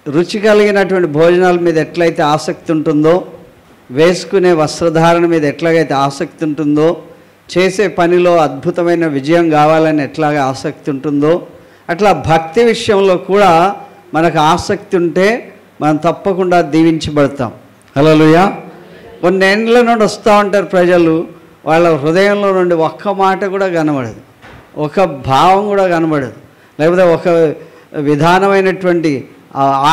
రుచి కలిగినటువంటి భోజనాల మీద ఎట్లయితే ఆసక్తి ఉంటుందో, వేసుకునే వస్త్రధారణ మీద ఎట్లాగైతే ఆసక్తి ఉంటుందో, చేసే పనిలో అద్భుతమైన విజయం కావాలని ఎట్లాగా ఆసక్తి ఉంటుందో, అట్లా భక్తి విషయంలో కూడా మనకు ఆసక్తి ఉంటే మనం తప్పకుండా దీవించబడతాం. హల్లెలూయా. కొన్నేళ్ళ నుండి వస్తూ ఉంటారు ప్రజలు, వాళ్ళ హృదయంలో నుండి ఒక్క మాట కూడా కనబడదు, ఒక భావం కూడా కనబడదు, లేకపోతే ఒక విధానమైనటువంటి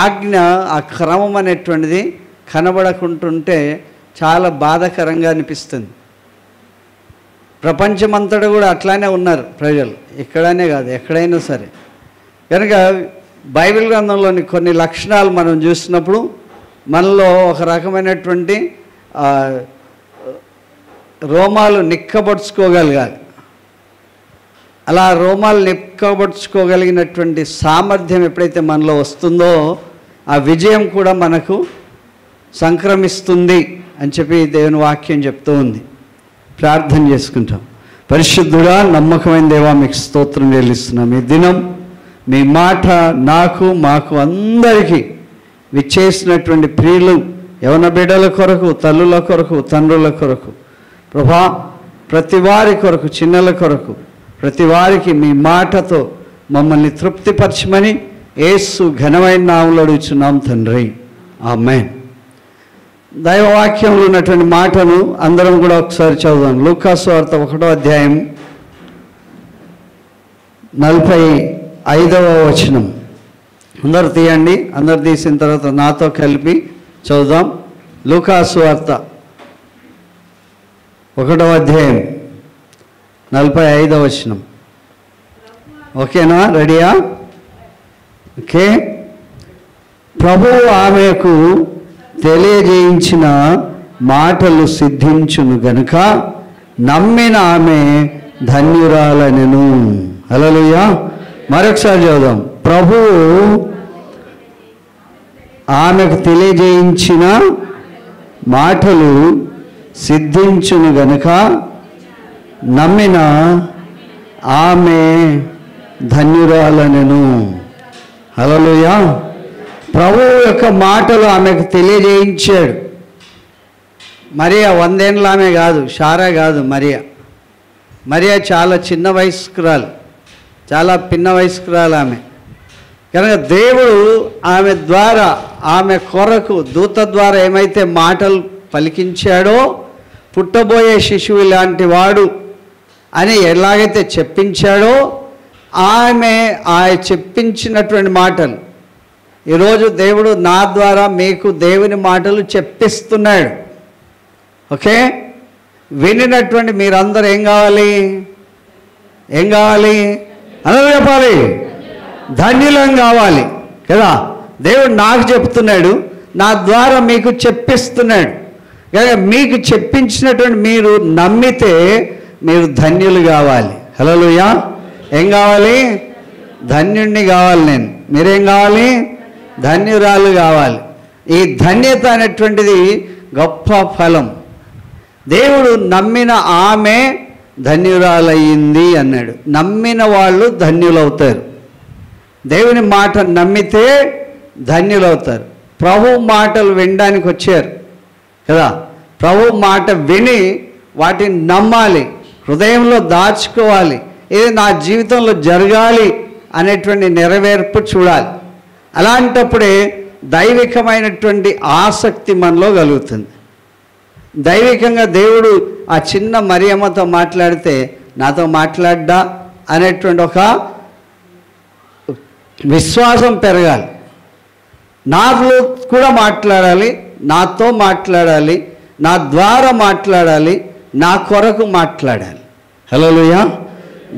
ఆజ్ఞ, ఆ క్రమం అనేటువంటిది కనబడకుంటుంటే చాలా బాధాకరంగా అనిపిస్తుంది. ప్రపంచమంతటా కూడా అట్లానే ఉన్నారు ప్రజలు, ఇక్కడనే కాదు ఎక్కడైనా సరే. కనుక బైబిల్ గ్రంథంలోని కొన్ని లక్షణాలు మనం చూసినప్పుడు మనలో ఒక రకమైనటువంటి రోమాలు నిక్కబడుచుకోగలగాలి. అలా రోమాలు నిక్కబడుచుకోగలిగినటువంటి సామర్థ్యం ఎప్పుడైతే మనలో వస్తుందో ఆ విజయం కూడా మనకు సంక్రమిస్తుంది అని చెప్పి దేవుని వాక్యం చెప్తూ ఉంది. ప్రార్థన చేసుకుంటాం. పరిశుద్ధుడా, నమ్మకమైన దేవా, మీకు స్తోత్రం చెల్లిస్తున్నాం. ఈ దినం మీ మాట మాకు అందరికీ విచ్చేసినటువంటి ప్రియులు, యవన బిడ్డల కొరకు, తల్లుల కొరకు, తండ్రుల కొరకు, ప్రభా ప్రతి వారి కొరకు, చిన్నల కొరకు, ప్రతి వారికి మీ మాటతో మమ్మల్ని తృప్తిపరచమని యేసు ఘనమైన నామములో అడుగుచున్నాం తండ్రి, ఆమేన్. దైవవాక్యంలో ఉన్నటువంటి మాటను అందరం కూడా ఒకసారి చదువుదాం. లూకా సువార్త 1వ అధ్యాయం 45వ వచనం. అందరు తీయండి. అందరు తీసిన తర్వాత నాతో కలిపి చదువుదాం. లూకా సువార్త 1వ అధ్యాయం 45వ వచనం. ఓకేనా? రెడీయా? ఓకే. ప్రభువు ఆమెకు తెలియజేయించిన మాటలు సిద్ధించును గనుక నమ్మిన ఆమె ధన్యురాలనెను. హల్లెలూయా. మరొకసారి చదువుదాం. ప్రభువు ఆమెకు తెలియజేయించిన మాటలు సిద్ధించును గనుక నమ్మిన ఆమె ధన్యురాలనెను. హల్లెలూయా. ప్రభువు యొక్క మాటలు ఆమెకు తెలియజేయించాడు. మరియా 100 ఏళ్ళ ఆమె కాదు, శారా కాదు, మరియా చాలా చిన్న వయస్కురాలు, చాలా పిన్న వయస్కురాలు ఆమె. కనుక దేవుడు ఆమె ద్వారా, ఆమె కొరకు దూత ద్వారా ఏమైతే మాటలు పలికించాడో, పుట్టబోయే శిశువు లాంటి వాడు అని ఎలాగైతే చెప్పించాడో, ఆమె ఆ చెప్పించినటువంటి మాటలు ఈరోజు దేవుడు నా ద్వారా మీకు దేవుని మాటలు చెప్పిస్తున్నాడు. ఓకే. వినినటువంటి మీరందరూ ఏం కావాలి అందరూ చెప్పాలి, ధన్యులం కావాలి కదా. దేవుడు నాకు చెప్తున్నాడు, నా ద్వారా మీకు చెప్పిస్తున్నాడు. కనుక మీకు చెప్పించినటువంటి మీరు నమ్మితే మీరు ధన్యులు కావాలి. హల్లెలూయా. ఏం కావాలి? ధన్యుణ్ణి కావాలి నేను. మీరేం కావాలి? ధన్యురాలు కావాలి. ఈ ధన్యత అనేటువంటిది గొప్ప ఫలం. దేవుడు నమ్మిన ఆమె ధన్యురాలయ్యింది అన్నాడు. నమ్మిన వాళ్ళు ధన్యులవుతారు. దేవుని మాట నమ్మితే ధన్యులవుతారు. ప్రభు మాటలు వినడానికి వచ్చారు కదా. ప్రభు మాట విని వాటిని నమ్మాలి, హృదయంలో దాచుకోవాలి. ఇది నా జీవితంలో జరగాలి అనేటువంటి నెరవేర్పు చూడాలి. అలాంటప్పుడే దైవికమైనటువంటి ఆసక్తి మనలో కలుగుతుంది. దైవికంగా దేవుడు ఆ చిన్న మరియమ్మతో మాట్లాడితే నాతో మాట్లాడ్డా అనేటువంటి ఒక విశ్వాసం పెరగాలి. నాలో కూడా మాట్లాడాలి, నాతో మాట్లాడాలి, నా ద్వారా మాట్లాడాలి, నా కొరకు మాట్లాడాలి. హల్లెలూయా.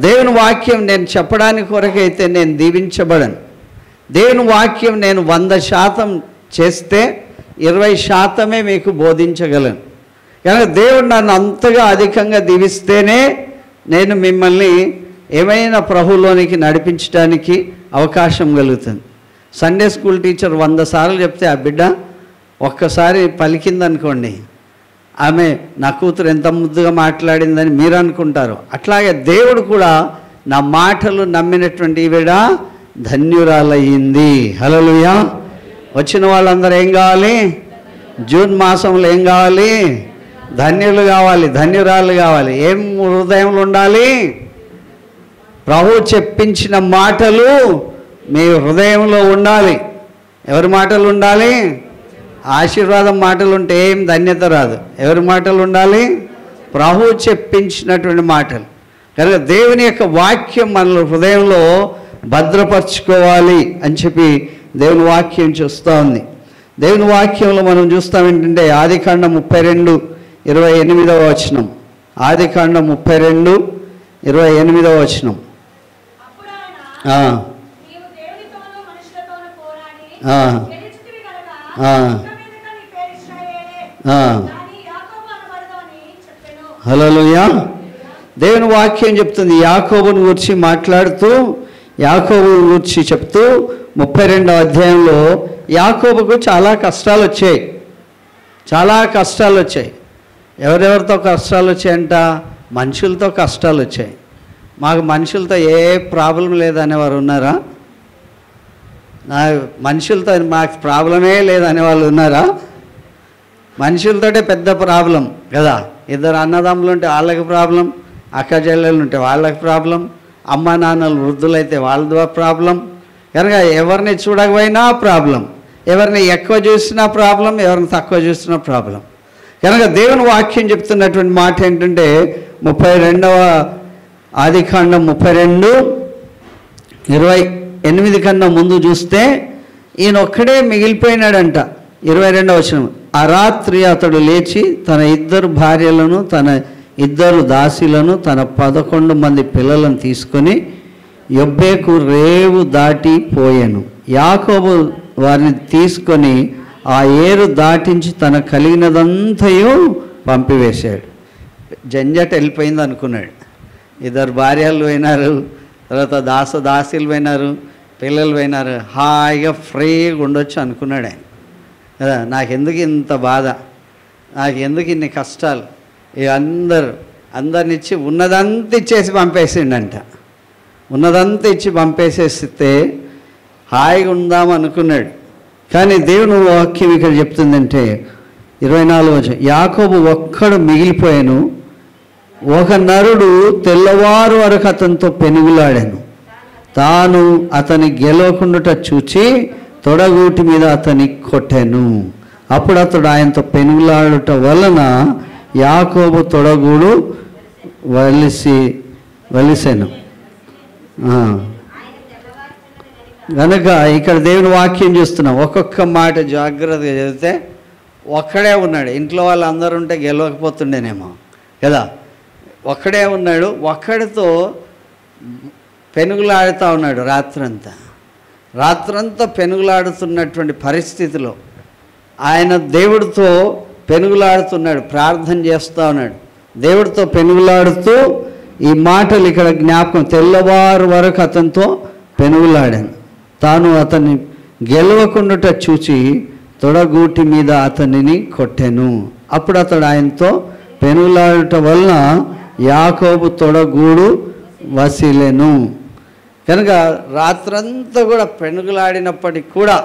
దేవుని వాక్యం నేను చెప్పడానికి కొరకైతే నేను దీవించబడను. దేవుని వాక్యం నేను 100% చేస్తే 20% మీకు బోధించగలను. కనుక దేవుడు నన్ను అంతగా అధికంగా దీవిస్తేనే నేను మిమ్మల్ని ఏమైనా ప్రభువులోనికి నడిపించడానికి అవకాశం కలుగుతుంది. సండే స్కూల్ టీచర్ 100 సార్లు చెప్తే ఆ బిడ్డ ఒక్కసారి పలికిందనుకోండి, ఆమె నా కూతురు ఎంత ముద్దుగా మాట్లాడిందని మీరు అనుకుంటారు. అట్లాగే దేవుడు కూడా నా మాటలు నమ్మినటువంటి ఈవిడ ధన్యురాలయ్యింది. హల్లెలూయా. వచ్చిన వాళ్ళందరూ ఏం కావాలి? జూన్ మాసంలో ఏం కావాలి? ధన్యులు కావాలి, ధన్యురాలు కావాలి. ఏం హృదయంలో ఉండాలి? ప్రభు చెప్పించిన మాటలు మీ హృదయంలో ఉండాలి. ఎవరి మాటలు ఉండాలి? ఆశీర్వాదం మాటలు ఉంటే ఏం ధన్యత రాదు. ఎవరి మాటలు ఉండాలి? ప్రభు చెప్పించినటువంటి మాటలు. కనుక దేవుని యొక్క వాక్యం మన హృదయంలో భద్రపరచుకోవాలి అని చెప్పి దేవుని వాక్యం చూస్తూ ఉంది. దేవుని వాక్యంలో మనం చూస్తాం ఏంటంటే ఆదికాండం 32:28 వచనం. ఆదికాండం 32:28 వచనం. హల్లెలూయా. దేవుని వాక్యం చెప్తుంది, యాకోబుని గురించి మాట్లాడుతూ, యాకోబుని గురించి చెప్తూ 32వ అధ్యాయంలో యాకోబుకు చాలా కష్టాలు వచ్చాయి. చాలా కష్టాలు వచ్చాయి. ఎవరెవరితో కష్టాలు వచ్చాయంట? మనుషులతో కష్టాలు వచ్చాయి. మాకు మనుషులతో ఏ ప్రాబ్లం లేదనేవారు ఉన్నారా? మనుషులతో మాకు ప్రాబ్లమే లేదనే వాళ్ళు ఉన్నారా? మనుషులతోటే పెద్ద ప్రాబ్లం కదా. ఇద్దరు అన్నదమ్ములు ఉంటే వాళ్ళకి ప్రాబ్లం, అక్క చెల్లెలు ఉంటే వాళ్ళకి ప్రాబ్లం, అమ్మ నాన్నలు వృద్ధులైతే వాళ్ళ ప్రాబ్లం. కనుక ఎవరిని చూడకపోయినా ప్రాబ్లం, ఎవరిని ఎక్కువ చూసినా ప్రాబ్లం, ఎవరిని తక్కువ చూసినా ప్రాబ్లం. కనుక దేవుని వాక్యం చెప్తున్నటువంటి మాట ఏంటంటే 32వ ఆదికాండం 32:28 కన్నా ముందు చూస్తే ఈయన ఒక్కడే మిగిలిపోయినాడంట. 22వ వచనం. ఆ రాత్రి అతడు లేచి తన 2 భార్యలను, తన 2 దాసీలను, తన 11 మంది పిల్లలను తీసుకొని యొబ్బేకు రేవు దాటి పోయాను. యాకోబు వారిని తీసుకొని ఆ ఏరు దాటించి తన కలిగినదంతయు పంపివేశాడు. జంజట్ వెళ్ళిపోయింది అనుకున్నాడు. 2 భార్యలు పోయినారు, తర్వాత దాసీలు పోయినారు, పిల్లలు పోయినారు, హాయిగా ఫ్రీగా ఉండొచ్చు అనుకున్నాడు ఆయన కదా. నాకెందుకు ఇంత బాధ, నాకెందుకు ఇన్ని కష్టాలు, అందరినిచ్చి ఉన్నదంతా ఇచ్చేసి పంపేసిండంట. ఉన్నదంతా ఇచ్చి పంపేసేస్తే హాయిగా ఉందాం అనుకున్నాడు. కానీ దేవుని వాక్యం ఇక్కడ చెప్తుందంటే 24వ వచనం. యాకోబు ఒక్కడు మిగిలిపోయాను. ఒక నరుడు తెల్లవారు వరకు అతనితో పెనుగులాడాను. తాను అతని గెలవకుండుట చూచి తొడగూటి మీద అతని కొట్టాను. అప్పుడు అతడు ఆయనతో పెనుగులాడుట వలన యాకోబు తొడగూడు వలిసెను. కనుక ఇక్కడ దేవుని వాక్యం చూస్తున్నాం. ఒక్కొక్క మాట జాగ్రత్తగా చదివితే ఒక్కడే ఉన్నాడు. ఇంట్లో వాళ్ళందరూ ఉంటే గెలవకపోతుండేనేమో కదా. ఒక్కడే ఉన్నాడు. ఒక్కడితో పెనుగులాడుతూ ఉన్నాడు రాత్రంతా పెనుగులాడుతున్నటువంటి పరిస్థితిలో ఆయన దేవుడితో పెనుగులాడుతున్నాడు, ప్రార్థన చేస్తూ ఉన్నాడు. దేవుడితో పెనుగులాడుతూ ఈ మాటలు ఇక్కడ జ్ఞాపకం. తెల్లవారు వరకు అతనితో పెనుగులాడాను. తాను అతన్ని గెలవకుండుట చూచి తొడగూటి మీద అతనిని కొట్టాను. అప్పుడు అతడు ఆయనతో పెనుగులాడుట వలన యాకోబు తొడగూడు వసిలెను. కనుక రాత్రంతా కూడా పెనుగులాడినప్పటికి కూడా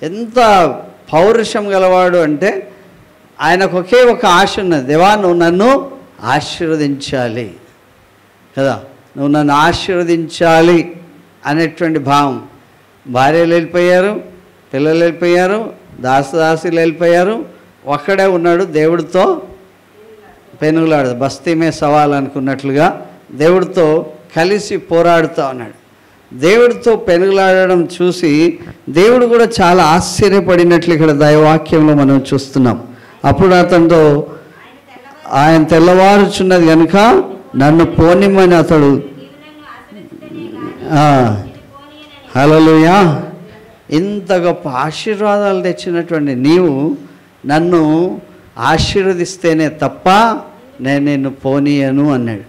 ఎంత పౌరుషం గలవాడు అంటే ఆయనకు ఒకే ఒక ఆశ ఉన్నది. దేవా, నువ్వు నన్ను ఆశీర్వదించాలి కదా, నువ్వు నన్ను ఆశీర్వదించాలి అనేటువంటి భావం. భార్యలు వెళ్ళిపోయారు, పిల్లలు వెళ్ళిపోయారు, దాసీలు వెళ్ళిపోయారు. ఒక్కడే ఉన్నాడు దేవుడితో పెనుగులాడు. బస్తీమే సవాల్ అనుకున్నట్లుగా దేవుడితో కలిసి పోరాడుతూ ఉన్నాడు. దేవుడితో పెనుగులాడడం చూసి దేవుడు కూడా చాలా ఆశ్చర్యపడినట్లు ఇక్కడ దైవవాక్యంలో మనం చూస్తున్నాం. అప్పుడు అతనితో ఆయన తెల్లవారుచున్నది కనుక నన్ను పోనిమ్మని అతడు. హల్లెలూయా. ఇంత గొప్ప ఆశీర్వాదాలు తెచ్చినటువంటి నీవు నన్ను ఆశీర్వదిస్తేనే తప్ప నేను నిన్ను పోనీయను అన్నాడు.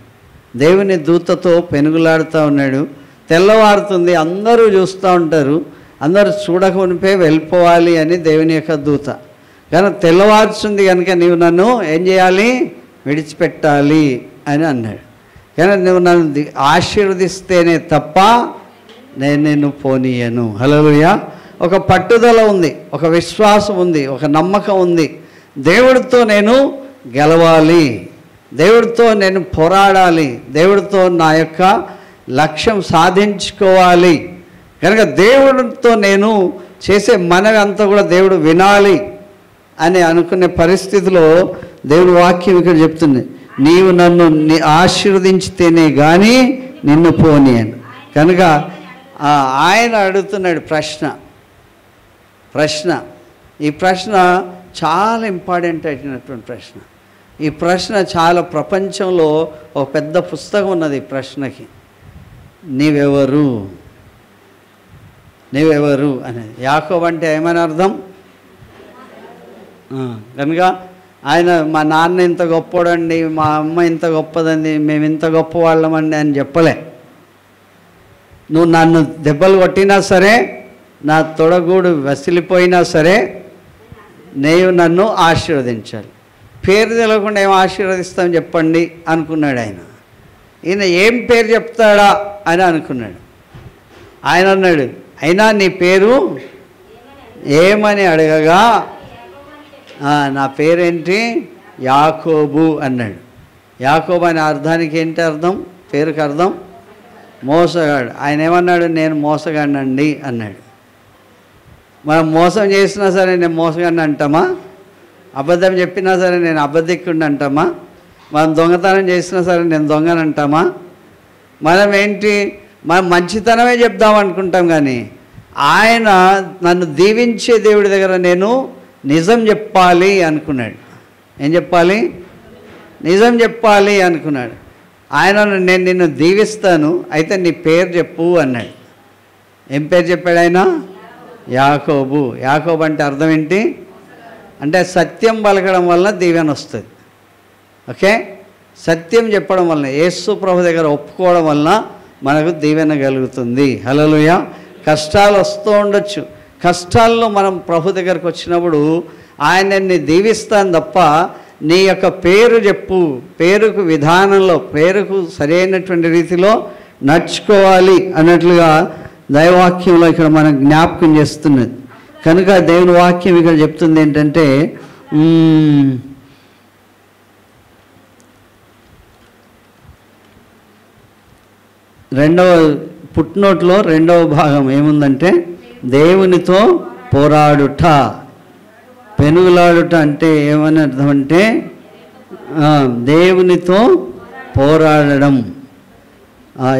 దేవుని దూతతో పెనుగులాడుతూ ఉన్నాడు. తెల్లవారుతుంది, అందరూ చూస్తూ ఉంటారు, అందరూ చూడకమునిపే వెళ్ళిపోవాలి అని దేవుని యొక్క దూత. కానీ తెల్లవారుతుంది కనుక నీవు నన్ను ఏం చేయాలి? విడిచిపెట్టాలి అని అన్నాడు. కానీ నువ్వు నన్ను ఆశీర్వదిస్తేనే తప్ప నేను నిన్ను పోనీయను. హల్లెలూయా. ఒక పట్టుదల ఉంది, ఒక విశ్వాసం ఉంది, ఒక నమ్మకం ఉంది. దేవుడితో నేను గెలవాలి, దేవుడితో నేను పోరాడాలి, దేవుడితో నా యొక్క లక్ష్యం సాధించుకోవాలి. కనుక దేవుడితో నేను చేసే మనవి అంతా కూడా దేవుడు వినాలి అని అనుకునే పరిస్థితిలో దేవుడి వాక్యం ఇక్కడ చెప్తుంది, నీవు నన్ను ఆశీర్వదించితేనే కానీ నిన్ను పోనీ అని. కనుక ఆయన అడుగుతున్నాడు ప్రశ్న. ఈ ప్రశ్న చాలా ఇంపార్టెంట్ అయినటువంటి ప్రశ్న. ఈ ప్రశ్న చాలా ప్రపంచంలో ఒక పెద్ద పుస్తకం ఉన్నది ఈ ప్రశ్నకి. నీవెవరు అనేది. యాకోబు అంటే ఏమని అర్థం? కనుక ఆయన మా నాన్న ఇంత గొప్పడండి, మా అమ్మ ఇంత గొప్పదండి, మేము ఇంత గొప్పవాళ్ళమండి అని చెప్పలే. నువ్వు నన్ను దెబ్బలు కొట్టినా సరే, నా తొడగూడు వసిలిపోయినా సరే, నీవు నన్ను ఆశీర్వదించాలి. పేరు తెలియకుండా ఏం ఆశీర్వదిస్తాం చెప్పండి అనుకున్నాడు ఆయన. ఈయన ఏం పేరు చెప్తాడా అని అనుకున్నాడు. ఆయన అన్నాడు, అయినా నీ పేరు ఏమని అడగగా, నా పేరేంటి? యాకోబు అన్నాడు. యాకోబు అనే అర్థానికి ఏంటి అర్థం? పేరుకి అర్థం మోసగాడు. ఆయన ఏమన్నాడు? నేను మోసగాడినండి అన్నాడు. మనం మోసం చేసినా సరే నేను మోసగాడిని అంటామా? అబద్ధం చెప్పినా సరే నేను అబద్ధికుడిని అంటామా? మనం దొంగతనం చేసినా సరే నేను దొంగని అంటామా? మనం ఏంటి, మనం మంచితనమే చెప్దాం అనుకుంటాం. కానీ ఆయన నన్ను దీవించే దేవుడి దగ్గర నేను నిజం చెప్పాలి అనుకున్నాడు. ఏం చెప్పాలి? నిజం చెప్పాలి అనుకున్నాడు. ఆయన నేను నిన్ను దీవిస్తాను, అయితే నీ పేరు చెప్పు అన్నాడు. ఏం పేరు చెప్పాడు ఆయన? యాకోబు. యాకోబు అంటే అర్థం ఏంటి? అంటే సత్యం పలకడం వల్ల దీవెన వస్తుంది. ఓకే, సత్యం చెప్పడం వలన, యేసు ప్రభు దగ్గర ఒప్పుకోవడం వలన మనకు దీవెన కలుగుతుంది. హల్లెలూయా. కష్టాలు వస్తూ ఉండొచ్చు. కష్టాల్లో మనం ప్రభు దగ్గరకు వచ్చినప్పుడు ఆయనని దీవిస్తాను తప్ప నీ యొక్క పేరు చెప్పు, పేరుకు విధానంలో, పేరుకు సరైనటువంటి రీతిలో నడుచుకోవాలి అన్నట్లుగా దైవవాక్యంలో ఇక్కడ మనం జ్ఞాపకం చేస్తున్నది. కనుక దేవుని వాక్యం ఇక్కడ చెప్తుంది ఏంటంటే, రెండవ పుట్నోట్లో రెండవ భాగం ఏముందంటే, దేవునితో పోరాడుట. పెనుగులాడుట అంటే ఏమని అర్థం అంటే దేవునితో పోరాడడం.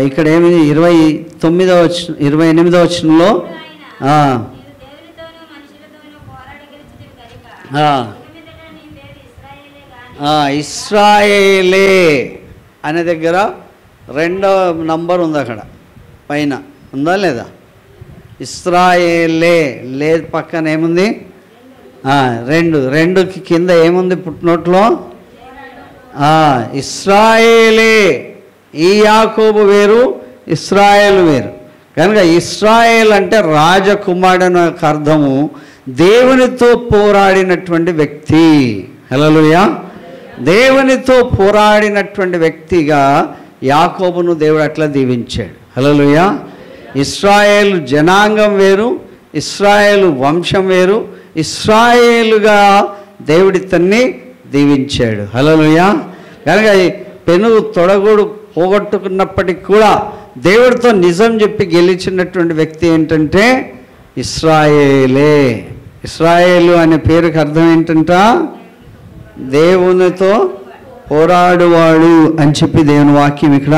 ఇక్కడ ఏమిది 28వ వచనంలో ఇశ్రాయేలే అనే దగ్గర రెండవ నంబర్ ఉంది, అక్కడ పైన ఉందా లేదా? ఇశ్రాయేలే లేదు, పక్కన ఏముంది? రెండుకి కింద ఏముంది పుట్టినట్లో? ఇశ్రాయేలే. ఈ యాకోబు వేరు, ఇశ్రాయేలు వేరు. కనుక ఇశ్రాయేల్ అంటే రాజకుమారుడు యొక్క అర్థము, దేవునితో పోరాడినటువంటి వ్యక్తి. హల్లెలూయా. దేవునితో పోరాడినటువంటి వ్యక్తిగా యాకోబును దేవుడు అట్లా దీవించాడు. హల్లెలూయా. ఇశ్రాయేలు జనాంగం వేరు, ఇశ్రాయేలు వంశం వేరు. ఇశ్రాయేలుగా దేవుడి తన్ని దీవించాడు. హల్లెలూయా. కనుక పెనుగు తొడగూడు పోగొట్టుకున్నప్పటికీ కూడా దేవుడితో నిజం చెప్పి గెలిచినటువంటి వ్యక్తి ఏంటంటే ఇశ్రాయేలే. ఇశ్రాయేలు అనే పేరుకి అర్థం ఏంటంట? దేవునితో పోరాడువాడు అని చెప్పి దేవుని వాక్యం ఇక్కడ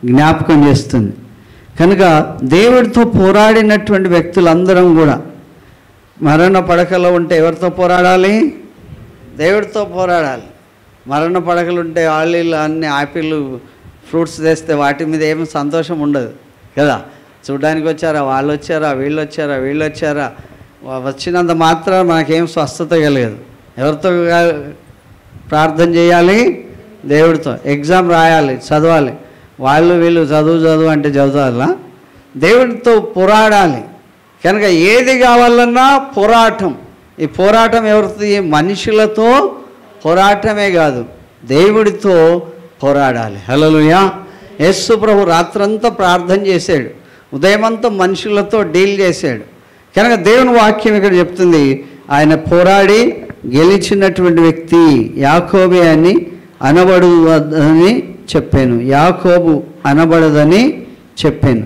జ్ఞాపకం చేస్తుంది. కనుక దేవుడితో పోరాడినటువంటి వ్యక్తులందరం కూడా మరణ పడకలో ఉంటే ఎవరితో పోరాడాలి? దేవుడితో పోరాడాలి. మరణ పడకలు ఉంటే వాళ్ళు అన్ని ఆపిల్ ఫ్రూట్స్ తెస్తే వాటి మీద ఏమి సంతోషం ఉండదు కదా. చూడడానికి వచ్చారా, వాళ్ళు వచ్చారా, వీళ్ళు వచ్చారా, వచ్చినంత మాత్రం మనకేం స్వస్థత కలగదు. ఎవరితో ప్రార్థన చేయాలి? దేవుడితో. ఎగ్జామ్ రాయాలి, చదవాలి, వాళ్ళు వీళ్ళు చదువు అంటే చదవాలా? దేవుడితో పోరాడాలి. కనుక ఏది కావాలన్నా పోరాటం. ఈ పోరాటం ఎవరితో? మనుషులతో పోరాటమే కాదు, దేవుడితో పోరాడాలి. హల్లెలూయా. యేసు ప్రభు రాత్రంతా ప్రార్థన చేశాడు, ఉదయమంతా మనుషులతో డీల్ చేశాడు. కనుక దేవుని వాక్యం ఇక్కడ చెప్తుంది, ఆయన పోరాడి గెలిచినటువంటి వ్యక్తి యాకోబే అని అనబడదని చెప్పాను, యాకోబు అనబడదని చెప్పాను.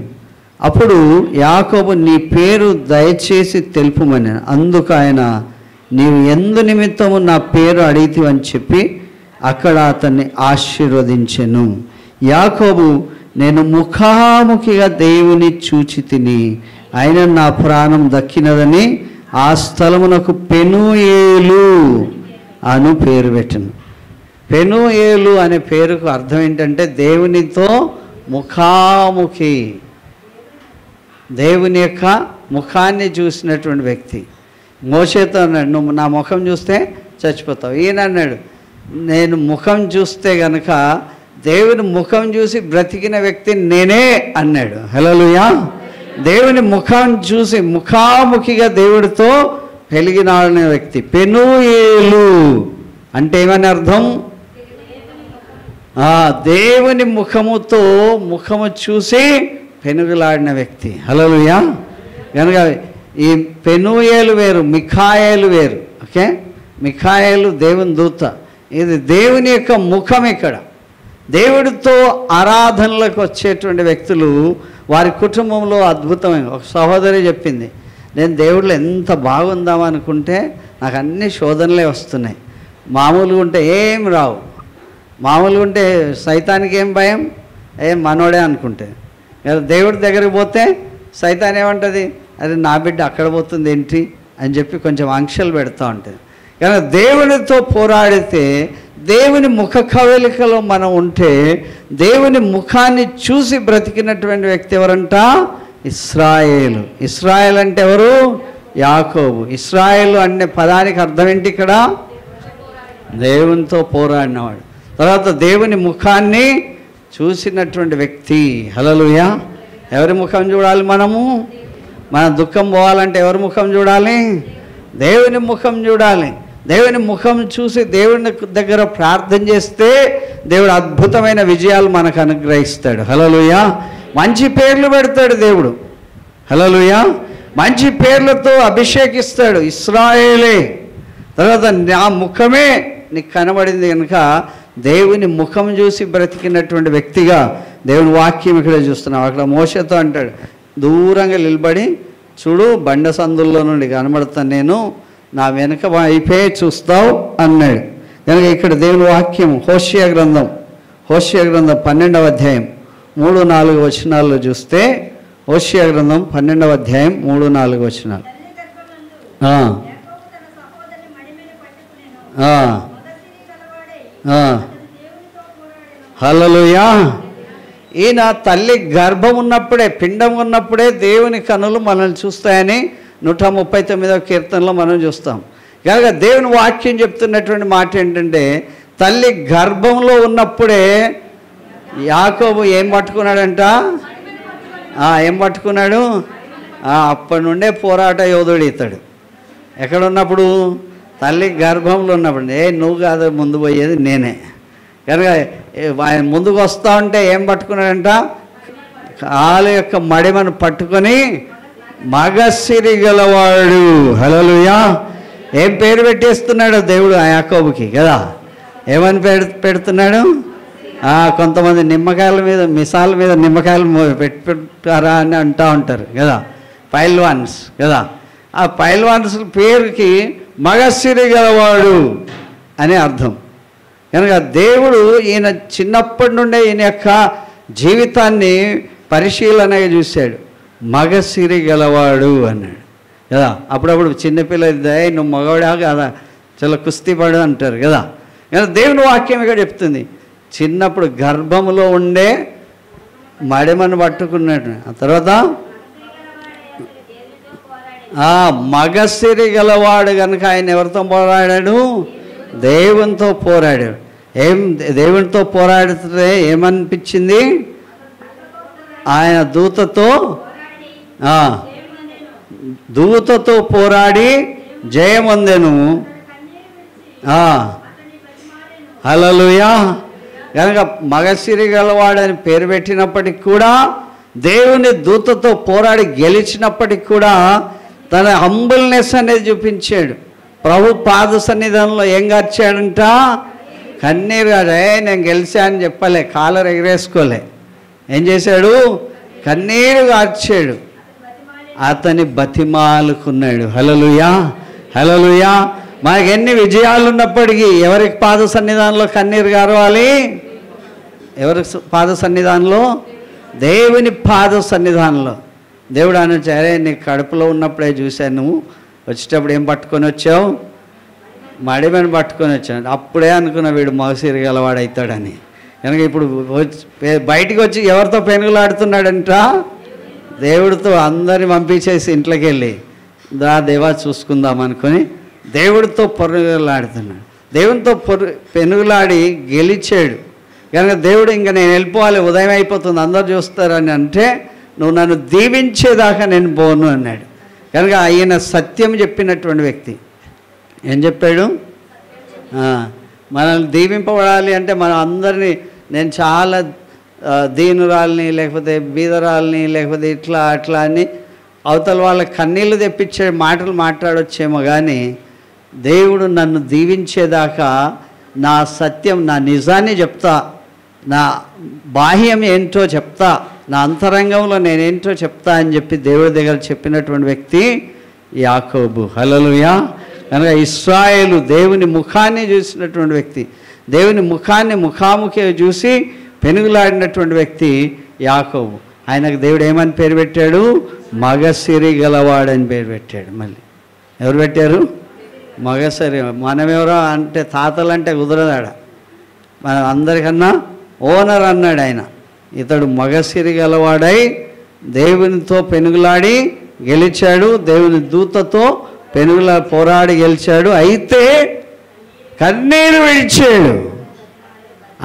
అప్పుడు యాకోబు నీ పేరు దయచేసి తెలుపుమని, అందుకు ఆయన నీవు ఎందు నిమిత్తము నా పేరు అడిగితివని చెప్పి అక్కడ అతన్ని ఆశీర్వదించెను. యాకోబు నేను ముఖాముఖిగా దేవుని చూచి తిని ఆయన నా ప్రాణం దక్కినదని ఆ స్థలమునకు పెనూయేలు అను పేరు పెట్టను. పెనూయేలు అనే పేరుకు అర్థం ఏంటంటే దేవునితో ముఖాముఖి, దేవుని యొక్క ముఖాన్ని చూసినటువంటి వ్యక్తి. మోషేతో అన్నాడు, నువ్వు నా ముఖం చూస్తే చచ్చిపోతావు. ఈయన అన్నాడు, నేను ముఖం చూస్తే గనక దేవుని ముఖం చూసి బ్రతికిన వ్యక్తి నేనే అన్నాడు. హల్లెలూయా. దేవుని ముఖం చూసి ముఖాముఖిగా దేవుడితో వెలిగినాడిన వ్యక్తి. పెనూయేలు అంటే ఏమని అర్థం? దేవుని ముఖముతో ముఖము చూసి పెనుగులాడిన వ్యక్తి. హల్లెలూయా. కనుక ఈ పెనూయేలు వేరు, మిఖాయేలు వేరు. ఓకే, మిఖాయేలు దేవుని దూత, ఇది దేవుని యొక్క ముఖం. ఇక్కడ దేవుడితో ఆరాధనలకు వచ్చేటువంటి వ్యక్తులు వారి కుటుంబంలో అద్భుతమైన ఒక సహోదరి చెప్పింది, నేను దేవుడిలో ఎంత బాగుందామనుకుంటే నాకు అన్ని శోధనలే వస్తున్నాయి. మామూలుగా ఉంటే ఏం రావు, మామూలుగా ఉంటే సైతానికి ఏం భయం, ఏం మనోడే అనుకుంటే. దేవుడి దగ్గరికి పోతే సైతాన్ ఏమంటుంది, అరే నా బిడ్డ అక్కడ పోతుంది ఏంటి అని చెప్పి కొంచెం ఆంక్షలు పెడతా ఉంటుంది. కానీ దేవునితో పోరాడితే, దేవుని ముఖ కవలికలో మనం ఉంటే, దేవుని ముఖాన్ని చూసి బ్రతికినటువంటి వ్యక్తి ఎవరంట? ఇశ్రాయేలు. ఇశ్రాయేల్ అంటే ఎవరు? యాకోబు. ఇశ్రాయేలు అనే పదానికి అర్థం ఏంటి ఇక్కడ? దేవునితో పోరాడినవాడు. తర్వాత దేవుని ముఖాన్ని చూసినటువంటి వ్యక్తి. హల్లెలూయా. ఎవరి ముఖం చూడాలి మనము? మన దుఃఖం పోవాలంటే ఎవరి ముఖం చూడాలి? దేవుని ముఖం చూడాలి. దేవుని ముఖం చూసి దేవుని దగ్గర ప్రార్థన చేస్తే దేవుడు అద్భుతమైన విజయాలు మనకు అనుగ్రహిస్తాడు. హల్లెలూయా. మంచి పేర్లు పెడతాడు దేవుడు. హల్లెలూయా. మంచి పేర్లతో అభిషేకిస్తాడు. ఇశ్రాయేలే. తర్వాత నా ముఖమే నీకు కనబడింది కనుక దేవుని ముఖం చూసి బ్రతికినటువంటి వ్యక్తిగా దేవుని వాక్యం ఇక్కడ చూస్తున్నాం. అక్కడ మోషేతో అంటాడు, దూరంగా నిలబడి చూడు, బండ సందుల్లో నుండి కనబడతాను నేను, నా వెనుక వైపే చూస్తావు అన్నాడు. కనుక ఇక్కడ దేవుని వాక్యం హోషేయ గ్రంథం 12వ అధ్యాయం 3-4 వచనాల్లో చూస్తే, హోషేయ గ్రంథం 12వ అధ్యాయం 3-4 వచనాలు. హల్లెలూయా. ఈయన తల్లి గర్భం ఉన్నప్పుడే, పిండం ఉన్నప్పుడే దేవుని కన్నులు మనల్ని చూస్తాయని 139వ కీర్తనలో మనం చూస్తాం. కనుక దేవుని వాక్యం చెప్తున్నటువంటి మాట ఏంటంటే, తల్లి గర్భంలో ఉన్నప్పుడే యాకోబు ఏం పట్టుకున్నాడంట? ఏం పట్టుకున్నాడు? అప్పటి నుండే పోరాట యోధుడు ఇతడు. ఎక్కడున్నప్పుడు? తల్లి గర్భంలో ఉన్నప్పుడు. నువ్వు కాదు ముందు పోయేది, నేనే. కనుక ఆయన ముందుకు వస్తూ ఉంటే ఏం పట్టుకున్నాడంట? కాలు యొక్క మడిమను పట్టుకొని మగసిరి గలవాడు. హల్లెలూయా. ఏం పేరు పెట్టేస్తున్నాడు దేవుడు ఆ యాకోబుకి కదా? ఏమని పెడుతున్నాడు? కొంతమంది నిమ్మకాయల మీద, మిసాల మీద నిమ్మకాయలు పెట్టారా అని అంటూ ఉంటారు కదా, పైల్వాన్స్ కదా. ఆ పైల్వాన్స్ పేరుకి మగసిరి గలవాడు అని అర్థం. కనుక దేవుడు ఈయన చిన్నప్పటి నుండే ఈయన యొక్క జీవితాన్ని పరిశీలనగా చూశాడు. మగసిరి గలవాడు అన్నాడు కదా. అప్పుడప్పుడు చిన్నపిల్లలు నువ్వు మగవాడా కదా, చాలా కుస్తీ పడు అంటారు కదా. కానీ దేవుని వాక్యం ఇక్కడ చెప్తుంది, చిన్నప్పుడు గర్భంలో ఉండే మడిమను పట్టుకున్నాడు. ఆ తర్వాత మగసిరి గలవాడు కనుక ఆయన ఎవరితో పోరాడాడు? దేవునితో పోరాడాడు. దేవునితో పోరాడితే ఏమనిపించింది? ఆయన దూతతో పోరాడి జయమొందెను. హల్లెలూయా. కనుక మగసిరి గలవాడని పేరు పెట్టినప్పటికి కూడా, దేవుని దూతతో పోరాడి గెలిచినప్పటికి కూడా తన హంబుల్నెస్ అనేది చూపించాడు. ప్రభు పాద సన్నిధానంలో ఏం గార్చాడంట? కన్నీరు గారే. నేను గెలిచా అని చెప్పలే, కాలర్ ఎగరేసుకోలే. ఏం చేశాడు? కన్నీరు గార్చాడు. అతని బతిమాలుకున్నాడు. హల్లెలూయా, హల్లెలూయా. మనకు ఎన్ని విజయాలు ఉన్నప్పటికీ ఎవరికి పాద సన్నిధానంలో కన్నీరు గారవాలి? ఎవరి పాద సన్నిధానంలో? దేవుని పాద సన్నిధానంలో. దేవుడు అనొచ్చు, అరే నీ కడుపులో ఉన్నప్పుడే చూశాను, నువ్వు వచ్చేటప్పుడు ఏం పట్టుకొని వచ్చావు? మడిమని పట్టుకొని వచ్చాను. అప్పుడే అనుకున్న వీడు మగసిరి గలవాడు అవుతాడని. కనుక ఇప్పుడు బయటికి వచ్చి ఎవరితో పెనుగులాడుతున్నాడంట? దేవుడితో. అందరిని పంపించేసి ఇంట్లోకి వెళ్ళి దా దేవా చూసుకుందాం అనుకొని దేవుడితో పెనుగులాడుతున్నాడు. దేవునితో పెనుగులాడి గెలిచాడు. కనుక దేవుడు ఇంకా నేను వెళ్ళిపోవాలి, ఉదయం అయిపోతుంది, అందరు చూస్తారని అంటే నువ్వు నన్ను దీవించేదాకా నేను పోను అన్నాడు. కనుక ఆయన సత్యం చెప్పినటువంటి వ్యక్తి. ఏం చెప్పాడు? మనల్ని దీవింపబడాలి అంటే మనం అందరినీ, నేను చాలా దీనురాల్ని లేకపోతే బీదరాల్ని లేకపోతే ఇట్లా అట్లా అని అవతల వాళ్ళ కన్నీళ్ళు తెప్పించే మాటలు మాట్లాడొచ్చేమో, కానీ దేవుడు నన్ను దీవించేదాకా నా సత్యం, నా నిజాన్ని చెప్తా, నా బాహ్యం ఏంటో చెప్తా, నా అంతరంగంలో నేనేంటో చెప్తా అని చెప్పి దేవుడి దగ్గర చెప్పినటువంటి వ్యక్తి యాకోబు. హల్లెలూయా. కనుక ఇశ్రాయేలు దేవుని ముఖాన్ని చూసినటువంటి వ్యక్తి, దేవుని ముఖాన్ని ముఖాముఖి చూసి పెనుగులాడినటువంటి వ్యక్తి యాకోబు. ఆయనకు దేవుడు ఏమని పేరు పెట్టాడు? మగసిరి గలవాడని పేరు పెట్టాడు. మళ్ళీ ఎవరు పెట్టారు? మగసిరి. మనమెవరో అంటే తాతలంటే కుదరదాడ, మనం అందరికన్నా ఓనర్ అన్నాడు ఆయన. ఇతడు మగసిరి గలవాడై దేవునితో పెనుగులాడి గెలిచాడు, దేవుని దూతతో పోరాడి గెలిచాడు, అయితే కన్నీరు విడిచాడు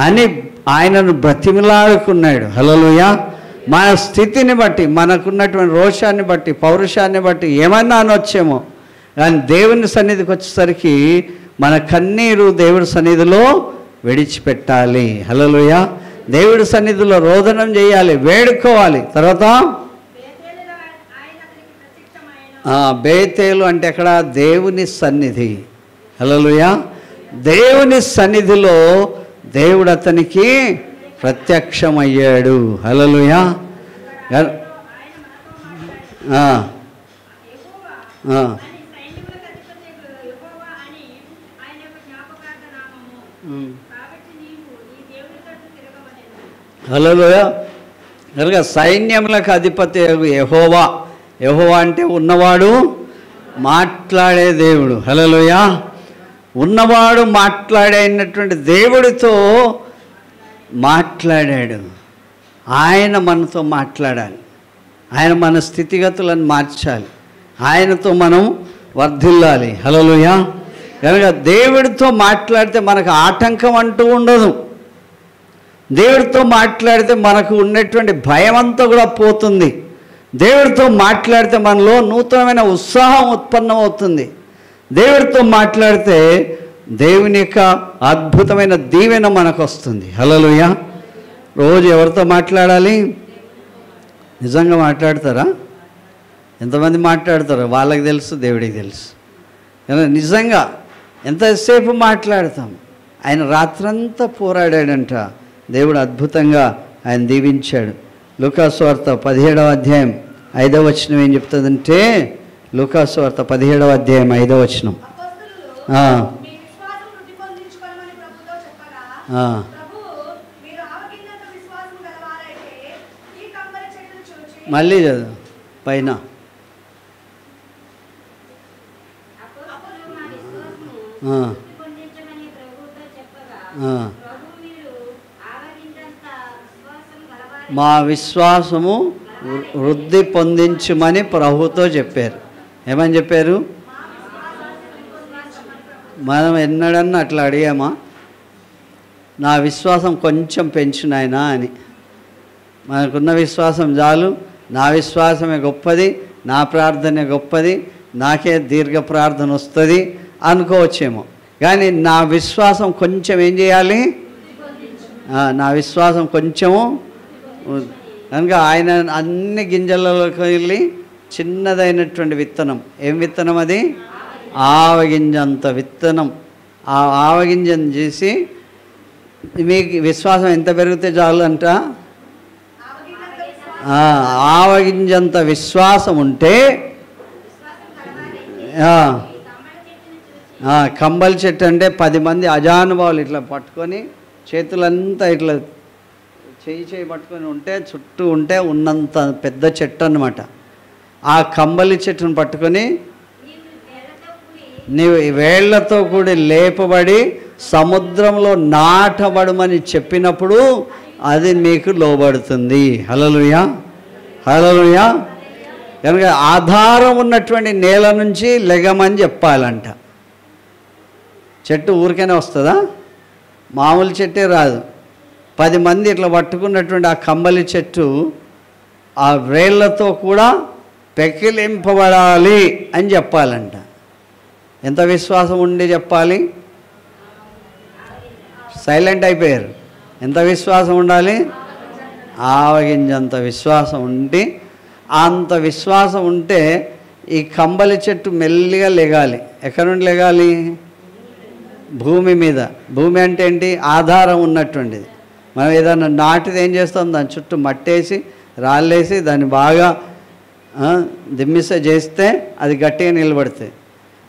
అని ఆయనను బ్రతిమలాడుకున్నాడు. హల్లెలూయా. మన స్థితిని బట్టి, మనకున్నటువంటి రోషాన్ని బట్టి, పౌరుషాన్ని బట్టి ఏమన్నా అనొచ్చేమో, కానీ దేవుని సన్నిధికి వచ్చేసరికి మన కన్నీరు దేవుడి సన్నిధిలో విడిచిపెట్టాలి. హల్లెలూయా. దేవుడి సన్నిధిలో రోదనం చేయాలి, వేడుకోవాలి. తర్వాత బేతేలు అంటే ఎక్కడ? దేవుని సన్నిధి. హల్లెలూయా. దేవుని సన్నిధిలో దేవుడు అతనికి ప్రత్యక్షమయ్యాడు. హల్లెలూయా. హల్లెలూయా. కనుక సైన్యములకు అధిపతి యెహోవా. యెహోవా అంటే ఉన్నవాడు, మాట్లాడే దేవుడు. హల్లెలూయా. ఉన్నవాడు మాట్లాడేటువంటి దేవుడితో మాట్లాడాడు. ఆయన మనతో మాట్లాడాలి, ఆయన మన స్థితిగతులను మార్చాలి, ఆయనతో మనం వర్ధిల్లాలి. హల్లెలూయా. కనుక దేవుడితో మాట్లాడితే మనకు ఆటంకం అంటూ ఉండదు. దేవుడితో మాట్లాడితే మనకు ఉన్నటువంటి భయం అంతా కూడా పోతుంది. దేవుడితో మాట్లాడితే మనలో నూతనమైన ఉత్సాహం ఉత్పన్నమవుతుంది. దేవుడితో మాట్లాడితే దేవుని యొక్క అద్భుతమైన దీవెన మనకు వస్తుంది. హల్లెలూయా. రోజు ఎవరితో మాట్లాడాలి? నిజంగా మాట్లాడతారా? ఎంతమంది మాట్లాడతారో వాళ్ళకి తెలుసు, దేవుడికి తెలుసు. నిజంగా ఎంతసేపు మాట్లాడతాం. ఆయన రాత్రంతా పోరాడాడంట, దేవుడు అద్భుతంగా ఆయన దీవించాడు. లూకాసు వార్త 17వ అధ్యాయం 5వ వచనం ఏం చెప్తుందంటే, లూకాసు వార్త 17వ అధ్యాయం 5వ వచనం. మళ్ళీ చదువు పైన. మా విశ్వాసము వృద్ధి పొందించమని ప్రభుతో చెప్పారు. ఏమని చెప్పారు? మనం ఎన్నడన్నా అట్లా అడిగామా? నా విశ్వాసం కొంచెం పెంచు నాయనా అని. మనకున్న విశ్వాసం చాలు, నా విశ్వాసమే గొప్పది, నా ప్రార్థనే గొప్పది, నాకే దీర్ఘ ప్రార్థన వస్తుంది అనుకోవచ్చేమో. కానీ నా విశ్వాసం కొంచెం ఏం చేయాలి? నా విశ్వాసం కొంచెము. కనుక ఆయన అన్ని గింజలలోకి వెళ్ళి చిన్నదైనటువంటి విత్తనం. ఏం విత్తనం అది? ఆవగింజంత విత్తనం. ఆ ఆవగింజను చేసి మీకు విశ్వాసం ఎంత పెరిగితే చాలు అంట? ఆవగింజంత విశ్వాసం ఉంటే కంబలి చెట్టు అంటే 10 మంది అజానుభావులు ఇట్లా పట్టుకొని చేతులంతా ఇట్లా చేయి పట్టుకొని ఉంటే చుట్టూ ఉంటే ఉన్నంత పెద్ద చెట్టు అన్నమాట. ఆ కంబలి చెట్టును పట్టుకొని నీవు వేళ్లతో కూడి లేపబడి సముద్రంలో నాటబడమని చెప్పినప్పుడు అది మీకు లోబడుతుంది. హల్లెలూయా, హల్లెలూయా. కనుక ఆధారం ఉన్నటువంటి నేల నుంచి లెగమని చెప్పాలంట. చెట్టు ఊరికైనా వస్తుందా? మామూలు చెట్టే రాదు. 10 మంది ఇట్లా పట్టుకున్నటువంటి ఆ కంబలి చెట్టు ఆ వేళ్లతో కూడా పెకిలింపబడాలి అని చెప్పాలంట. ఎంత విశ్వాసం ఉండి చెప్పాలి? సైలెంట్ అయిపోయారు. ఎంత విశ్వాసం ఉండాలి? ఆవగింజంత విశ్వాసం ఉండి, అంత విశ్వాసం ఉంటే ఈ కంబలి చెట్టు మెల్లిగా లెగాలి. ఎక్కడి నుండి లెగాలి? భూమి మీద. భూమి అంటే ఏంటి? ఆధారం ఉన్నటువంటిది. మనం ఏదైనా నాటిది ఏం చేస్తాం? దాని చుట్టూ మట్టేసి రాళ్ళేసి దాన్ని బాగా దిమ్మిస చేస్తే అది గట్టిగా నిలబడుతుంది.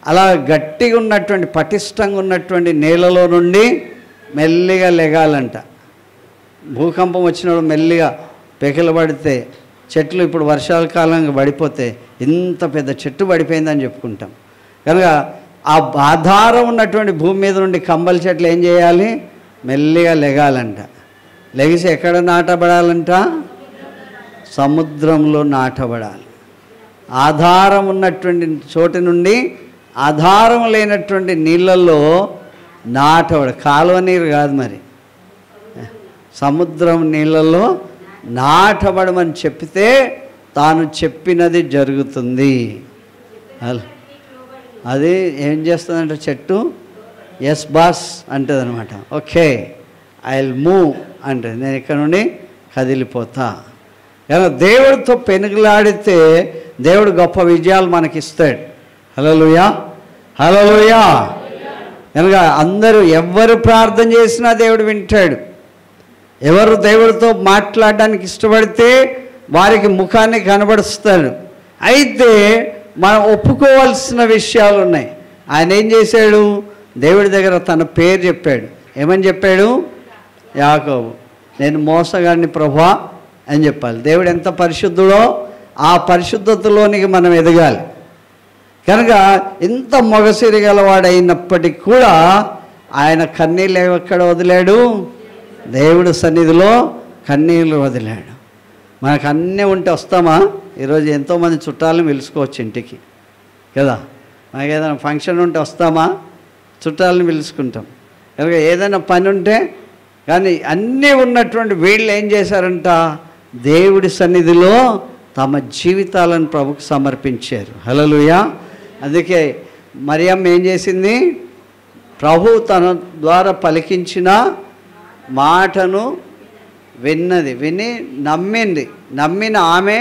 అలా గట్టిగా ఉన్నటువంటి పటిష్టంగా ఉన్నటువంటి నేలలో నుండి మెల్లిగా లెగాలంట. భూకంపం వచ్చినప్పుడు మెల్లిగా పెకిలబడితే చెట్లు ఇప్పుడు వర్షాల కాలంగా పడిపోతే ఇంత పెద్ద చెట్టు పడిపోయిందని చెప్పుకుంటాం. కనుక ఆ ఆధారం ఉన్నటువంటి భూమి మీద నుండి కంబలి చెట్లు ఏం చేయాలి? మెల్లిగా లెగాలంట. లెగిసి ఎక్కడ నాటబడాలంట? సముద్రంలో నాటబడాలి. ఆధారం ఉన్నటువంటి చోటు నుండి ఆధారం లేనటువంటి నీళ్ళల్లో నాటబడ. కాలువ నీరు కాదు, మరి సముద్రం నీళ్ళల్లో నాటబడమని చెప్తే తాను చెప్పినది జరుగుతుంది. అది ఏం చేస్తుందంటే చెట్టు ఎస్ బాస్ అంటుంది అనమాట. ఓకే, ఐ విల్ మూవ్ అంటే నేను ఇక్కడ నుండి కదిలిపోతా. కానీ దేవుడితో పెనుగులాడితే దేవుడు గొప్ప విజయాలు మనకిస్తాడు. హల్లెలూయా, హల్లెలూయా. కనుక అందరూ ఎవరు ప్రార్థన చేసినా దేవుడు వింటాడు. ఎవరు దేవుడితో మాట్లాడడానికి ఇష్టపడితే వారికి ముఖాన్ని కనబరుస్తాడు. అయితే మనం ఒప్పుకోవాల్సిన విషయాలు ఉన్నాయి. ఆయన ఏం చేశాడు? దేవుడి దగ్గర తన పేరు చెప్పాడు. ఏమని చెప్పాడు? యాకోబు. నేను మోసగాడిని ప్రభువా అని చెప్పాలి. దేవుడు ఎంత పరిశుద్ధుడో ఆ పరిశుద్ధతలోనికి మనం ఎదగాలి. కనుక ఇంత మొగసిరి గలవాడైనప్పటికీ కూడా ఆయన కన్నీళ్ళు ఎక్కడ వదిలాడు? దేవుడి సన్నిధిలో కన్నీళ్ళు వదిలాడు. మనకు అన్నీ ఉంటే వస్తామా? ఈరోజు ఎంతోమంది చుట్టాలను పిలుచుకోవచ్చు ఇంటికి కదా. మనకి ఏదైనా ఫంక్షన్ ఉంటే వస్తామా? చుట్టాలను పిలుచుకుంటాం. కనుక ఏదైనా పని ఉంటే కానీ అన్నీ ఉన్నటువంటి వీళ్ళు ఏం చేశారంట? దేవుడి సన్నిధిలో తమ జీవితాలను ప్రభుకు సమర్పించారు. హల్లెలూయా. అందుకే మరియమ్మ ఏం చేసింది? ప్రభు తన ద్వారా పలికించిన మాటను విని నమ్మింది. నమ్మిన ఆమె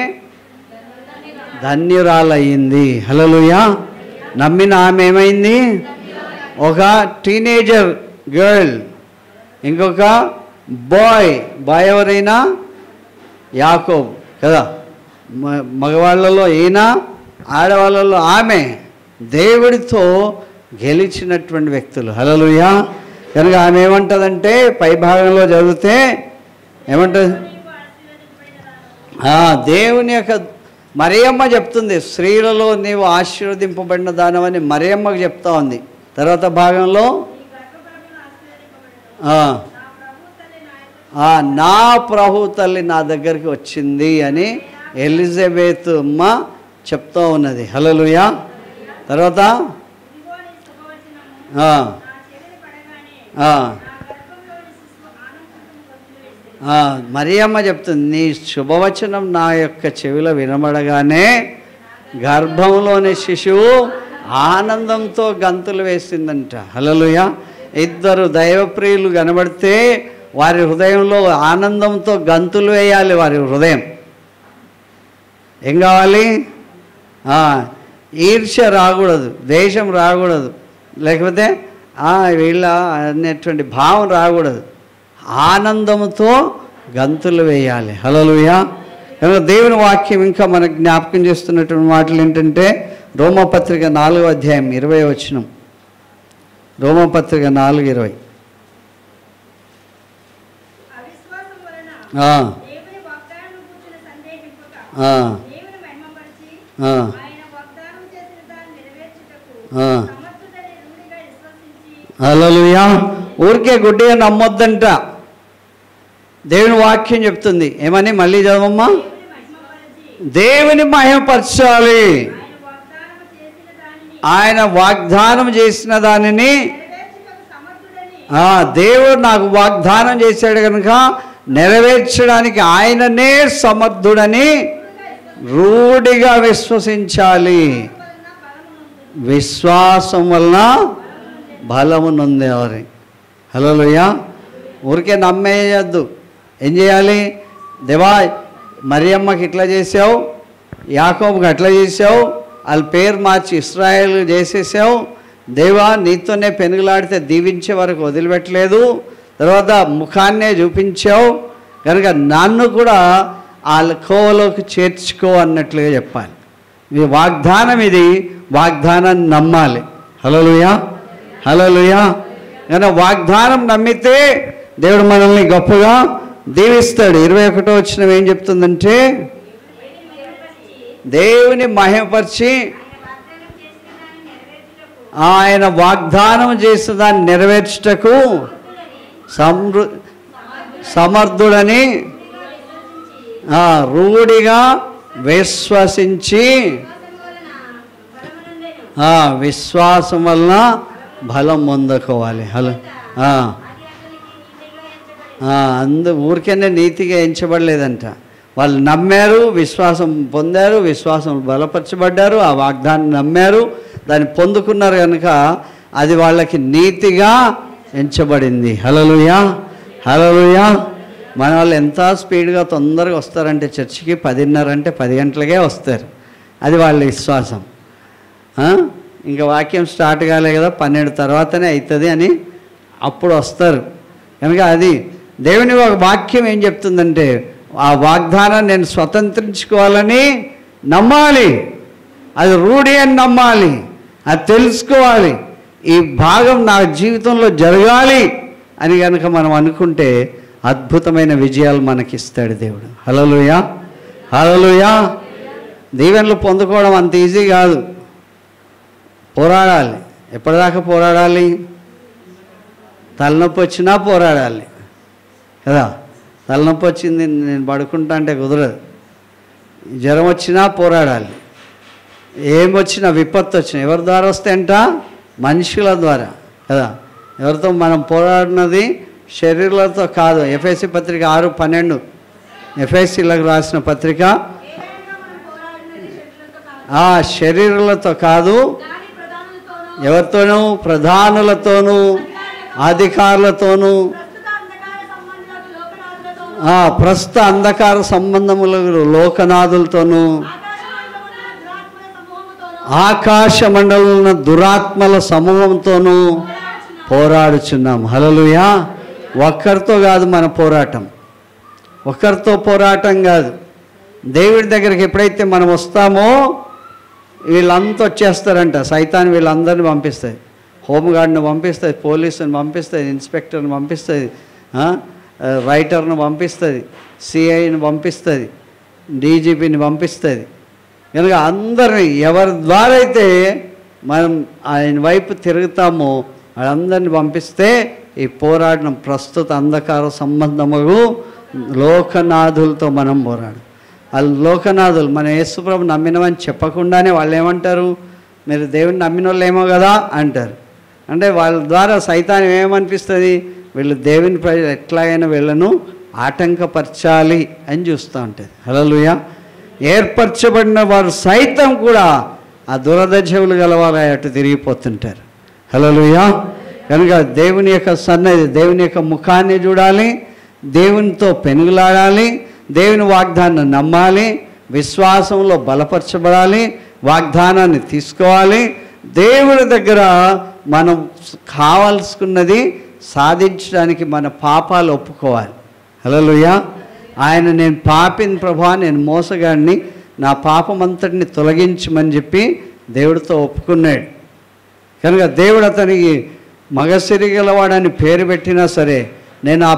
ధన్యురాలయ్యింది. హల్లెలూయా. నమ్మిన ఆమె ఏమైంది? ఒక టీనేజర్ గర్ల్, ఇంకొక బాయ్ ఎవరైనా? యాకోబు కదా. మగవాళ్ళలో ఈయన, ఆడవాళ్ళలో ఆమె దేవుడితో గెలిచినటువంటి వ్యక్తులు. హల్లెలూయా. కనుక ఆమె ఏమంటుందంటే పై భాగంలో చదివితే ఏమంటుంది? దేవుని యొక్క మరియమ్మ చెప్తుంది, స్త్రీలలో నీవు ఆశీర్వదింపబడిన దానవని మరియమ్మకు చెప్తా ఉంది. తర్వాత భాగంలో నా ప్రభు తల్లి నా దగ్గరికి వచ్చింది అని ఎలిజబెత్ అమ్మ చెప్తా ఉన్నది. హల్లెలూయా. తర్వాత మరియమ్మ చెప్తుంది, నీ శుభవచనం నా యొక్క చెవిలో వినబడగానే గర్భంలోని శిశువు ఆనందంతో గంతులు వేసిందంట. హల్లెలూయా. ఇద్దరు దైవప్రియులు కనబడితే వారి హృదయంలో ఆనందంతో గంతులు వేయాలి. వారి హృదయం ఏం కావాలి? ఈర్ష్య రాకూడదు, ద్వేషం రాకూడదు, లేకపోతే వీళ్ళ అనేటువంటి భావం రాకూడదు. ఆనందంతో గంతులు వేయాలి. హల్లెలూయా. కనుక దేవుని వాక్యం ఇంకా మనకు జ్ఞాపకం చేస్తున్నటువంటి మాటలు ఏంటంటే రోమపత్రిక 4వ అధ్యాయం 20వ వచనం. రోమపత్రిక 4:20. హల్లెలూయా. ఊరికే గుడ్డిగా నమ్మొద్దంట. దేవుని వాక్యం చెప్తుంది ఏమని, మళ్ళీ చదవమ్మా. దేవుని మహిమపరచాలి. ఆయన వాగ్దానం చేసిన దానిని దేవుడు నాకు వాగ్దానం చేశాడు కనుక నెరవేర్చడానికి ఆయననే సమర్థుడని రూఢిగా విశ్వసించాలి. విశ్వాసం వలన బలము నొందేవారి. హల్లెలూయా. ఊరికే నమ్మేయద్దు. ఏం చేయాలి? దేవా, మరియమ్మకి ఇట్లా చేసావు, యాకోబుకి అట్లా చేసావు, వాళ్ళ పేరు మార్చి ఇశ్రాయేల్ చేసేసావు. దేవా, నీతోనే పెనుగులాడితే దీవించే వరకు వదిలిపెట్టలేదు, తర్వాత ముఖాన్నే చూపించావు కనుక నన్ను కూడా వాళ్ళ కోవలోకి చేర్చుకో అన్నట్లుగా చెప్పాలి. ఇది వాగ్దానం, ఇది వాగ్దానాన్ని నమ్మాలి. హల్లెలూయా. హల్లెలూయా. కనుక వాగ్దానం నమ్మితే దేవుడు మనల్ని గొప్పగా దీవిస్తాడు. 21వ వచనం ఏం చెప్తుందంటే, దేవుని మహిమపరిచి ఆయన వాగ్దానం చేసిన దాన్ని నెరవేర్చుటకు సమర్థుడని రూఢిగా విశ్వసించి, విశ్వాసం వలన బలం పొందుకోవాలి. ఊరికనే నీతిగా ఎంచబడలేదంట. వాళ్ళు నమ్మారు, విశ్వాసం పొందారు, విశ్వాసం బలపరచబడ్డారు, ఆ వాగ్దాన్ని నమ్మారు, దాన్ని పొందుకున్నారు కనుక అది వాళ్ళకి నీతిగా ఎంచబడింది. హల్లెలూయా. హల్లెలూయా. మన వాళ్ళు ఎంత స్పీడ్గా తొందరగా వస్తారంటే చర్చికి 10:30 అంటే 10 గంటలకే వస్తారు. అది వాళ్ళ విశ్వాసం. ఇంకా వాక్యం స్టార్ట్ కాలే కదా, 12 తర్వాతనే అవుతుంది అని అప్పుడు వస్తారు. కనుక అది దేవుని ఒక వాక్యం ఏం చెప్తుందంటే, ఆ వాగ్దానాన్ని నేను స్వతంత్రించుకోవాలని నమ్మాలి, అది రూఢి అని నమ్మాలి, అది తెలుసుకోవాలి, ఈ భాగం నా జీవితంలో జరగాలి అని కనుక మనం అనుకుంటే అద్భుతమైన విజయాలు మనకిస్తాడు దేవుడు. హల్లెలూయా. హల్లెలూయా. దీవెనలు పొందుకోవడం అంత ఈజీ కాదు. పోరాడాలి. ఎప్పటిదాకా పోరాడాలి? తలనొప్పి వచ్చినా పోరాడాలి కదా. తలనొప్పి వచ్చింది నేను పడుకుంటా అంటే కుదరదు. జ్వరం వచ్చినా పోరాడాలి. ఏమొచ్చినా, విపత్తు వచ్చినా ఎవరి ద్వారా వస్తాయంట? మనుషుల ద్వారా కదా. ఎవరితో మనం పోరాడినది శరీరాలతో కాదు. ఎఫెసీ పత్రిక 6:12, ఎఫెసీలకు రాసిన పత్రిక, శరీరాలతో కాదు, ఎవరితోనూ? ప్రధానులతోనూ, అధికారులతోనూ, ప్రస్తుత అంధకార సంబంధములు లోకనాథులతోనూ, ఆకాశ మండలంలో దురాత్మల సమూహంతోనూ పోరాడుచున్నాం. హల్లెలూయా. ఒక్కరితో కాదు మన పోరాటం, ఒక్కరితో పోరాటం కాదు. దేవుడి దగ్గరికి ఎప్పుడైతే మనం వస్తామో వీళ్ళంతా వచ్చేస్తారంట. సైతాన్ వీళ్ళందరినీ పంపిస్తుంది. హోంగార్డ్ని పంపిస్తుంది, పోలీసుని పంపిస్తుంది, ఇన్స్పెక్టర్ని పంపిస్తుంది, రైటర్ని పంపిస్తుంది, సిఐని పంపిస్తుంది, డీజీపీని పంపిస్తుంది. కనుక అందరినీ ఎవరి ద్వారా అయితే మనం ఆయన వైపు తిరుగుతామో వాళ్ళందరినీ పంపిస్తే ఈ పోరాటం ప్రస్తుత అంధకార సంబంధము లోకనాథులతో మనం పోరాడు. వాళ్ళు లోకనాథులు మన యేసుప్రభు నమ్మినవని చెప్పకుండానే వాళ్ళు ఏమంటారు? మీరు దేవుని నమ్మిన వాళ్ళు ఏమో కదా అంటారు. అంటే వాళ్ళ ద్వారా సైతాన్ ఏమనిపిస్తుంది? వీళ్ళు దేవుని ప్రజలు ఎట్లాగైనా వీళ్ళను ఆటంకపరచాలి అని చూస్తూ ఉంటుంది. హల్లెలూయా. ఏర్పరచబడిన వారు సైతం కూడా ఆ దురదశవులు గలవారు అటు తిరిగిపోతుంటారు. హల్లెలూయా. కనుక దేవుని యొక్క సన్నిధి, దేవుని యొక్క ముఖాన్ని చూడాలి, దేవునితో పెనుగులాడాలి, దేవుని వాగ్దాన్ని నమ్మాలి, విశ్వాసంలో బలపరచబడాలి, వాగ్దానాన్ని తీసుకోవాలి. దేవుడి దగ్గర మనం కావాల్సుకున్నది సాధించడానికి మన పాపాలు ఒప్పుకోవాలి. హల్లెలూయా. ఆయన నేను పాపిని ప్రభువా, నేను మోసగాడిని, నా పాపం అంతటిని తొలగించమని చెప్పి దేవుడితో ఒప్పుకున్నాడు. కనుక దేవుడు అతనికి మగసిరి గలవాడని పేరు పెట్టినా సరే నేను ఆ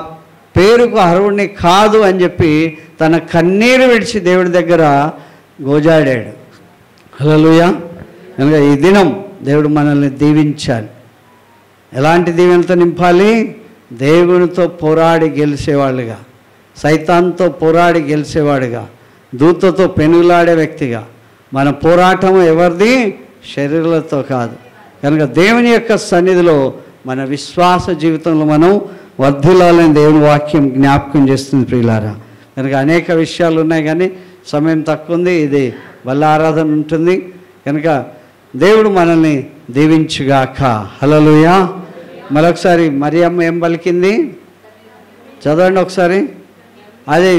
పేరుకు అర్హుడిని కాదు అని చెప్పి తన కన్నీరు విడిచి దేవుడి దగ్గర గోజాడాడు. హల్లెలూయా. కనుక ఈ దినం దేవుడు మనల్ని దీవించాలి. ఎలాంటి దీవెనతో నింపాలి? దేవునితో పోరాడి గెలిచేవాళ్ళుగా, సైతాన్తో పోరాడి గెలిచేవాడుగా, దూతతో పెనుగులాడే వ్యక్తిగా. మన పోరాటం ఎవరిది? శరీరాలతో కాదు. కనుక దేవుని యొక్క సన్నిధిలో మన విశ్వాస జీవితంలో మనం వర్ధిల్లాలని దేవుని వాక్యం జ్ఞాపకం చేస్తుంది ప్రియులారా. కనుక అనేక విషయాలు ఉన్నాయి కానీ సమయం తక్కువ ఉంది. ఇది బల్ల ఆరాధన ఉంటుంది కనుక దేవుడు మనల్ని దీవించుగాక. హల్లెలూయా. మరొకసారి మరియమ్మ ఏం పలికింది చదవండి ఒకసారి. అది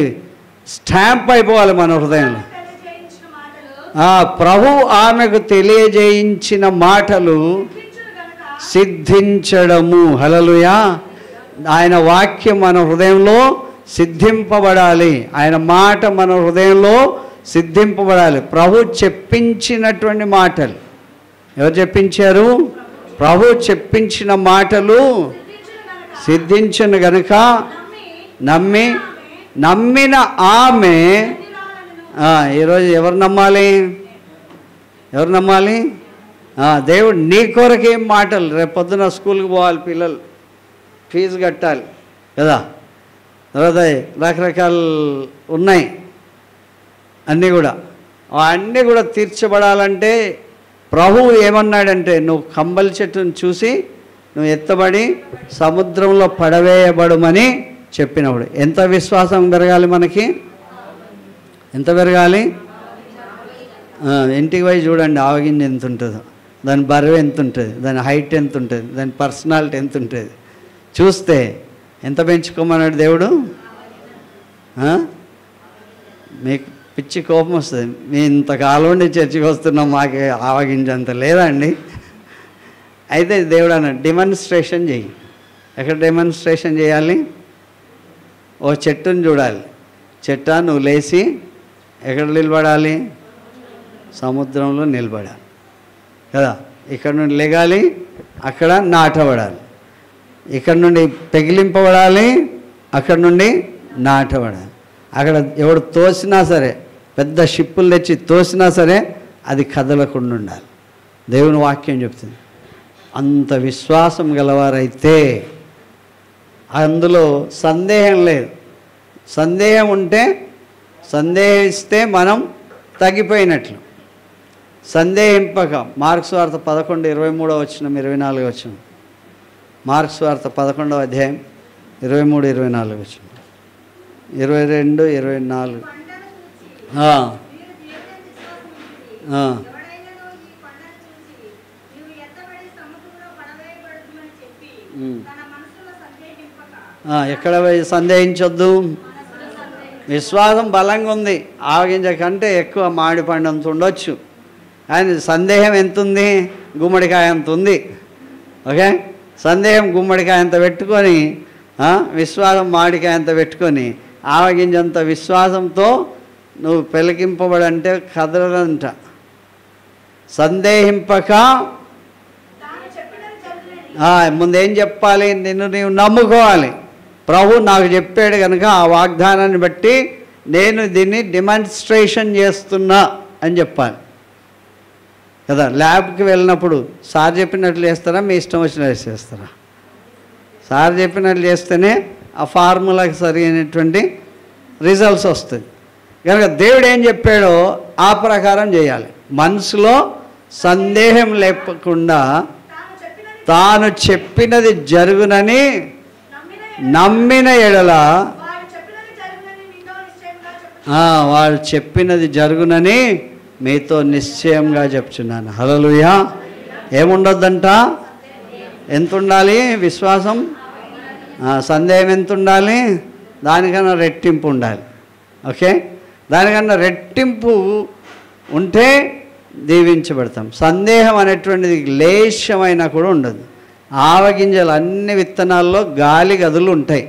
స్టాంప్ అయిపోవాలి మన హృదయంలో. ప్రభు ఆమెకు తెలియజేయించిన మాటలు సిద్ధించడము. హల్లెలూయా. ఆయన వాక్యం మన హృదయంలో సిద్ధింపబడాలి. ఆయన మాట మన హృదయంలో సిద్ధింపబడాలి. ప్రభు చెప్పించినటువంటి మాటలు. ఎవరు చెప్పించారు? ప్రభు చెప్పించిన మాటలు సిద్ధించను గనుక నమ్మిన ఆమె. ఈరోజు ఎవరు నమ్మాలి? ఎవరు నమ్మాలి? దేవుడు నీ కొరకేం మాటలు. రేపు పొద్దున స్కూల్కి పోవాలి పిల్లలు, ఫీజు కట్టాలి కదా, తర్వాత రకరకాలు ఉన్నాయి అన్నీ కూడా. అన్నీ కూడా తీర్చబడాలంటే ప్రభువు ఏమన్నాడంటే నువ్వు కంబలి చెట్టును చూసి నువ్వు ఎత్తబడి సముద్రంలో పడవేయబడమని చెప్పినప్పుడు ఎంత విశ్వాసం పెరగాలి మనకి? ఎంత పెరగాలి? ఇంటికి పోయి చూడండి ఆవగింజ ఎంత ఉంటుందో, దాని బరువు ఎంత ఉంటుంది, దాని హైట్ ఎంత ఉంటుంది, దాని పర్సనాలిటీ ఎంత ఉంటుంది చూస్తే ఎంత పెంచుకోమన్నాడు దేవుడు. మీకు పిచ్చి కోపం వస్తుంది. మీ ఇంతకాలం నుండి చర్చికి వస్తున్నాం, మాకు ఆవగింజంత లేదండి. అయితే దేవుడు అన్నాడు డెమాన్స్ట్రేషన్ చెయ్యి. ఎక్కడ డెమాన్స్ట్రేషన్ చేయాలి? ఓ చెట్టును చూడాలి. చెట్టు నువ్వు లేచి ఎక్కడ నిలబడాలి? సముద్రంలో నిలబడాలి కదా. ఇక్కడ నుండి లెగాలి, అక్కడ నాటబడాలి. ఇక్కడ నుండి పెగిలింపబడాలి, అక్కడ నుండి నాటబడాలి. అక్కడ ఎవడు తోసినా సరే, పెద్ద షిప్పులు తెచ్చి తోసినా సరే అది కదలకుండా ఉండాలి. దేవుని వాక్యం చెప్తుంది. అంత విశ్వాసం గలవారైతే అందులో సందేహం లేదు. సందేహం ఉంటే, సందేహిస్తే మనం తగ్గిపోయినట్లు. సందేహింపక. మార్క్స్ వార్త 11:23-24. మార్క్స్ వార్త 11వ అధ్యాయం 23-24, 22-24. ఎక్కడ సందేహించొద్దు. విశ్వాసం బలంగా ఉంది. ఆవగింజ కంటే ఎక్కువ మామిడి పండు అంత ఉండొచ్చు, కానీ సందేహం ఎంత ఉంది? గుమ్మడికాయ అంత ఉంది. ఓకే, సందేహం గుమ్మడికాయ అంత పెట్టుకొని, విశ్వాసం మామిడికాయ అంత పెట్టుకొని, ఆవగింజంత విశ్వాసంతో నువ్వు పెలికింపబడంటే కదలంట. సందేహింపక ముందేం చెప్పాలి? నిన్ను నీవు నమ్ముకోవాలి. ప్రభు నాకు చెప్పాడు కనుక ఆ వాగ్దానాన్ని బట్టి నేను దీన్ని డెమాన్స్ట్రేషన్ చేస్తున్నా అని చెప్పాలి కదా. ల్యాబ్కి వెళ్ళినప్పుడు సార్ చెప్పినట్లు చేస్తారా, మీ ఇష్టం వచ్చినట్లు చేస్తారా? సార్ చెప్పినట్లు చేస్తేనే ఆ ఫార్ములాకి సరైనటువంటి రిజల్ట్స్ వస్తుంది. కనుక దేవుడు ఏం చెప్పాడో ఆ ప్రకారం చేయాలి. మనసులో సందేహం లేకుండా తాను చెప్పినది జరుగునని నమ్మిన ఎడల వాడు చెప్పినది జరుగునని మీతో నిశ్చయంగా చెప్తున్నాను. హల్లెలూయా. ఏముండొద్దంట? ఎంత ఉండాలి విశ్వాసం? సందేహం ఎంత ఉండాలి? దానికన్నా రెట్టింపు ఉండాలి. ఓకే, దానికన్నా రెట్టింపు ఉంటే దీవించబడతాం. సందేహం అనేటువంటిది లేశమైనా కూడా ఉండదు. ఆవగింజలు అన్ని విత్తనాల్లో గాలి గదులు ఉంటాయి,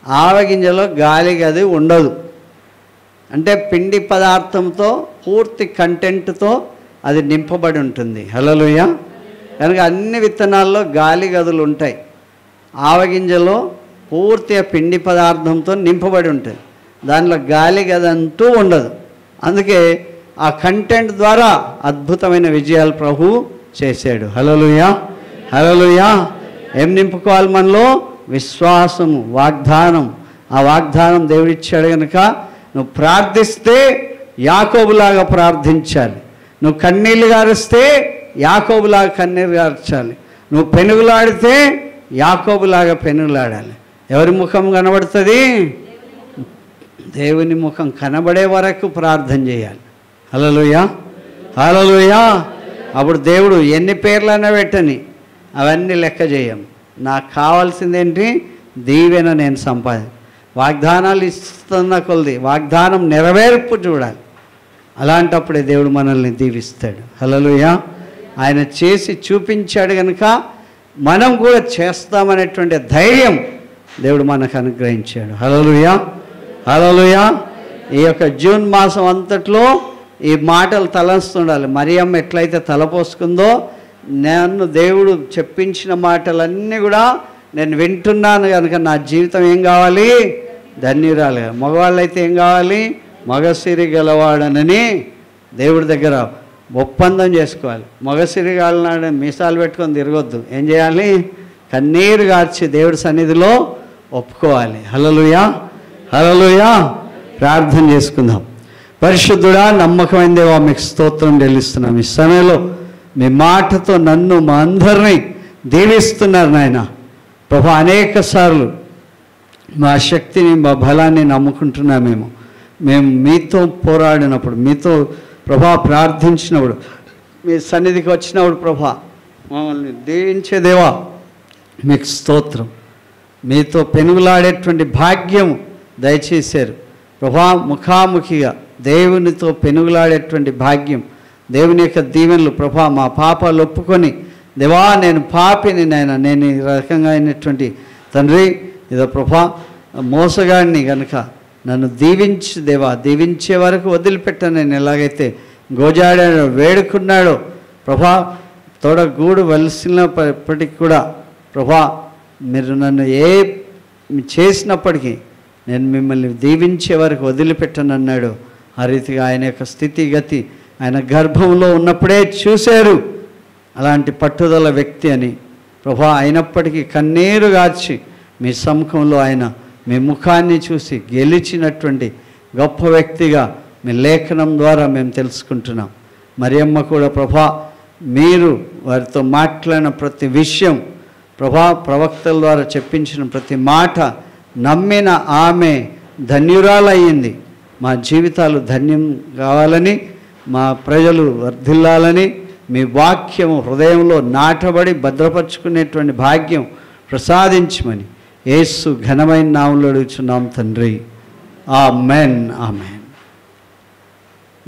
ఆవగింజలో గాలి గది ఉండదు. అంటే పిండి పదార్థంతో పూర్తి కంటెంట్తో అది నింపబడి ఉంటుంది. హల్లెలూయా. కనుక అన్ని విత్తనాల్లో గాలి గదులు ఉంటాయి, ఆవగింజలో పూర్తిగా పిండి పదార్థంతో నింపబడి ఉంటుంది, దానిలో గాలి గది అంటూ ఉండదు. అందుకే ఆ కంటెంట్ ద్వారా అద్భుతమైన విజయాలు ప్రభు చేశాడు. హల్లెలూయా, హల్లెలూయా. ఏం నింపుకోవాలి మనలో? విశ్వాసము, వాగ్దానం. ఆ వాగ్దానం దేవుడిచ్చాడు కనుక నువ్వు ప్రార్థిస్తే యాకోబులాగా ప్రార్థించాలి, నువ్వు కన్నీళ్ళు గారిస్తే యాకోబులాగా కన్నీరు గార్చాలి, నువ్వు పెనుగులాడితే యాకోబులాగా పెనుగులాడాలి. ఎవరి ముఖం కనబడుతుంది? దేవుని ముఖం కనబడే వరకు ప్రార్థన చేయాలి. హల్లెలూయా, హల్లెలూయా. అప్పుడు దేవుడు ఎన్ని పేర్లైనా పెట్టని అవన్నీ లెక్క చేయం. నాకు కావాల్సిందేంటి? దీవెన నేను వాగ్దానాలు ఇస్తున్న కొలది వాగ్దానం నెరవేర్పు చూడాలి. అలాంటప్పుడే దేవుడు మనల్ని దీవిస్తాడు. హల్లెలూయా. ఆయన చేసి చూపించాడు కనుక మనం కూడా చేస్తామనేటువంటి ధైర్యం దేవుడు మనకు అనుగ్రహించాడు. హల్లెలూయా, హల్లెలూయా. ఈ యొక్క జూన్ మాసం అంతట్లో ఈ మాటలు తలస్తుండాలి. మరియమ్మ ఎట్లయితే తలపోసుకుందో, నన్ను దేవుడు చెప్పించిన మాటలన్నీ కూడా నేను వింటున్నాను కనుక నా జీవితం ఏం కావాలి? ధన్యురాలు. మగవాళ్ళైతే ఏం కావాలి? మగసిరి గలవాడనని దేవుడి దగ్గర ఒప్పందం చేసుకోవాలి. మగసిరి గాలినాడు మీసాలు పెట్టుకొని తిరగొద్దు. ఏం చేయాలి? కన్నీరు గార్చి దేవుడి సన్నిధిలో ఒప్పుకోవాలి. హల్లెలూయా, హల్లెలూయా. ప్రార్థన చేసుకుందాం. పరిశుద్ధుడా, నమ్మకమైన దేవా, మీకు స్తోత్రం చెల్లిస్తున్నాం. ఈ సమయంలో మీ మాటతో నన్ను మా అందరినీ దీవిస్తున్నారు నాయన. ప్రభా, అనేక సార్లు మా శక్తిని మా బలాన్ని నమ్ముకుంటున్నామేమో. మేము మీతో పోరాడినప్పుడు, మీతో ప్రభా ప్రార్థించినప్పుడు, మీ సన్నిధికి వచ్చినప్పుడు ప్రభా మమ్మల్ని దీవించే దేవా మీకు స్తోత్రం. మీతో పెనుగులాడేటువంటి భాగ్యం దయచేశారు ప్రభా. ముఖాముఖిగా దేవునితో పెనుగులాడేటువంటి భాగ్యం, దేవుని యొక్క దీవెనలు ప్రభా. మా పాపాలు ఒప్పుకొని దేవా నేను పాపిని నాయన, నేను ఈ రకంగా అయినటువంటి తండ్రి ఇదో ప్రభా మోసగాడిని కనుక నన్ను దీవించి దేవా, దీవించే వరకు వదిలిపెట్టాను. నేను ఎలాగైతే గోజాడాడో వేడుకున్నాడో ప్రభా, తోడగూడు వలసినప్పటికీ కూడా ప్రభా మీరు నన్ను చేసినప్పటికీ నేను మిమ్మల్ని దీవించే వరకు వదిలిపెట్టనన్నాడు. ఆ రీతిగా ఆయన యొక్క స్థితిగతి ఆయన గర్భంలో ఉన్నప్పుడే చూశారు. అలాంటి పట్టుదల వ్యక్తి అని ప్రభా, అయినప్పటికీ కన్నీరు గార్చి మీ సముఖంలో ఆయన మీ ముఖాన్ని చూసి గెలిచినటువంటి గొప్ప వ్యక్తిగా మీ లేఖనం ద్వారా మేము తెలుసుకుంటున్నాం. మరియమ్మ కూడా ప్రభా, మీరు వారితో మాట్లాడిన ప్రతి విషయం ప్రభా, ప్రవక్తల ద్వారా చెప్పించిన ప్రతి మాట నమ్మిన ఆమె ధన్యురాలయ్యింది. మా జీవితాలు ధన్యం కావాలని, మా ప్రజలు వర్ధిల్లాలని, మీ వాక్యము హృదయంలో నాటబడి భద్రపరుచుకునేటువంటి భాగ్యం ప్రసాదించమని యేసు ఘనమైన నామములో అడుగుచున్నాం తండ్రి. ఆమేన్, ఆమేన్.